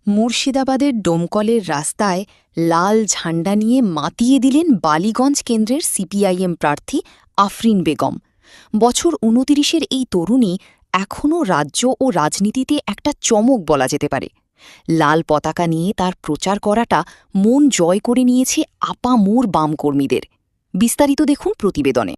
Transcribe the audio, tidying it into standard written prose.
মুর্শিদাবাদের ডোমকলের রাস্তায় লাল ঝান্ডা নিয়ে মাতিয়ে দিলেন বালিগঞ্জ কেন্দ্রের সিপিআইএম প্রার্থী আফরিন বেগম। বছর ২৯-এর এই তরুণী এখনও রাজ্য ও রাজনীতিতে একটা চমক বলা যেতে পারে। লাল পতাকা নিয়ে তার প্রচার করাটা মন জয় করে নিয়েছে আপামোর বামকর্মীদের। বিস্তারিত দেখুন প্রতিবেদনে।